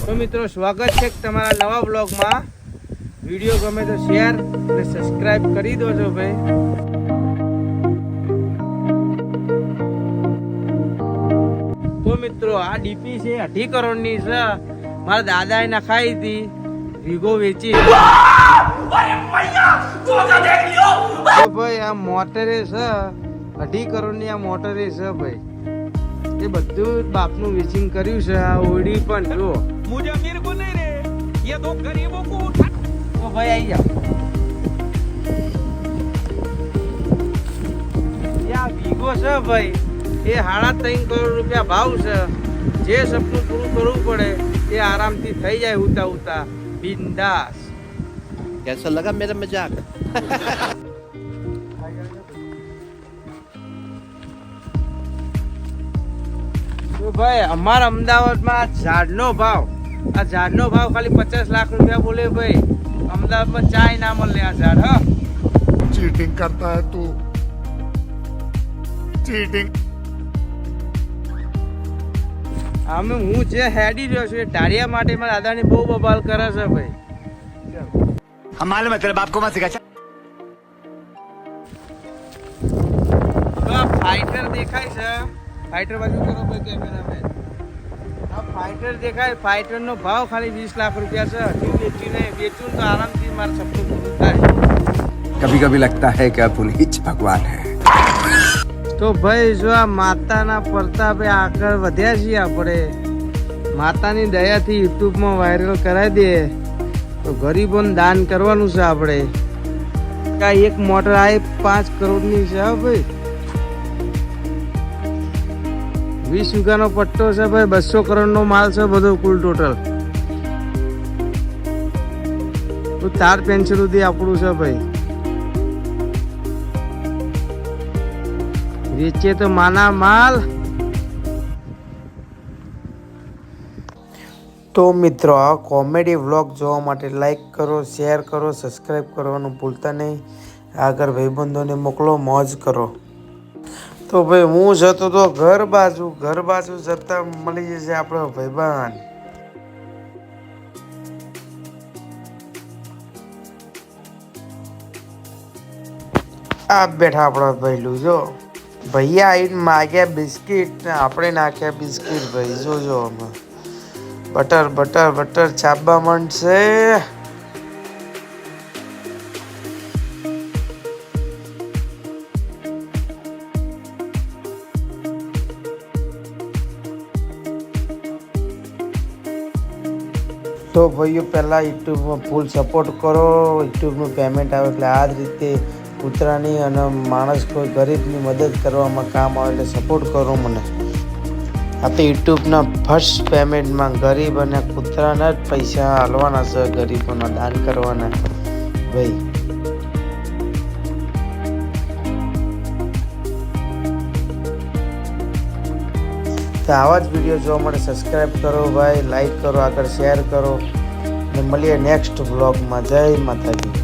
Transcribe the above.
તો મિત્રો સ્વાગત છે તમારા નવા બ્લોગમાં. વિડીયો ગમે તો શેર અને સબસ્ક્રાઇબ કરી દો છો ભાઈ. તો મિત્રો આ ડીપી છે 2.5 કરોડની છે. મારા દાદાએ નખાઈ હતી, વીઘો વેચી. તો ભાઈ આ મોટરે છે 2.5 કરોડની. આ મોટરે છે ભાઈ, એ બધું બાપનું વેચિંગ કર્યું છે. આ ઓડી પણ જો मुझे अमीर को नहीं रे, ये दो गरीबों को उठा. તો ભાઈ આવી જાઓ. આ વીઘો છે ભાઈ, એ 3.5 કરોડ રૂપિયા ભાવ છે. જે સપનું પૂરું કરવું પડે એ આરામથી થઈ જાય, ઉતા ઉતા બિંદાસ. कैसा लगा मेरा मजाक? તો ભાઈ અમારા અમદાવાદમાં આ ઝાડનો ભાવ ખાલી 50 લાખ રૂપિયા બોલે ભાઈ. અમદાવાદમાં ચાય ના મળે આ ઝાડ. હા, चीटिंग करता है तू, चीटिंग. અમે હું જે હેડી રહ્યો છું એ ઢાળિયા માટે મારા દાદાની બહુ બબાલ કરે છે ભાઈ. हम मालूम है तेरे बाप को मत सिखा. તો આ ફાઈટર દેખાય છે, ફાઈટર બાજુ કરો ભાઈ કેમેરામેન. આ ફાઈટર દેખાય, ફાઈટરનો ભાવ ખાલી 20 લાખ રૂપિયા છે. હજુ વેચું તો આરામથી મારું સપનું પૂરું થાય. कभी कभी लगता है कि अपन ही भगवान है. તો ભાઈ જો આ માતાના પ્રતાપે આગળ વધ્યા છીએ આપણે. માતાની દયાથી યુટ્યુબમાં વાયરલ કરાવી દઈએ તો ગરીબોને દાન કરવાનું છે આપણે. આ એક મોટર આ 5 કરોડની છે ભાઈ. 20 વીઘાનો પટ્ટો છે ભાઈ. 200 કરોડનો માલ છે બધો કુલ ટોટલ. તાર પેન્સિલ સુધી આપણું છે ભાઈ. વેચે તો માના માલ. તો મિત્રો આ કોમેડી વ્લોગ જોવા માટે લાઈક કરો, શેર કરો, સબસ્ક્રાઈબ કરવાનું ભૂલતા નહીં. આગળ ભાઈબંધોને મોકલો, મોજ કરો. તો ભાઈ હું જતો તો ઘર બાજુ જતા મળી જશે આપણો ભાઈબંધ. આ બેઠા આપણા ભૈલું જો. ભૈયા આવીને માગ્યા બિસ્કિટ ને આપણે નાખ્યા બિસ્કિટ ભાઈ. જોજો અમે બટર બટર બટર ચાબા માંડશે. તો ભાઈઓ પહેલાં યુટ્યુબમાં ફૂલ સપોર્ટ કરો. યુટ્યુબનું પેમેન્ટ આવે એટલે આ જ રીતે કૂતરાની અને માણસ કોઈ ગરીબની મદદ કરવામાં કામ આવે એટલે સપોર્ટ કરો મને. આ તો યુટ્યુબના ફર્સ્ટ પેમેન્ટમાં ગરીબ અને કૂતરાના જ પૈસા હાલવાના છે, ગરીબોના દાન કરવાના ભાઈ. તો આવા જ વિડીયો જોવા માટે સબસ્ક્રાઈબ કરો ભાઈ, લાઈક કરો, આગળ શેર કરો. અને મળીએ નેક્સ્ટ બ્લોગમાં. જય માતાજી.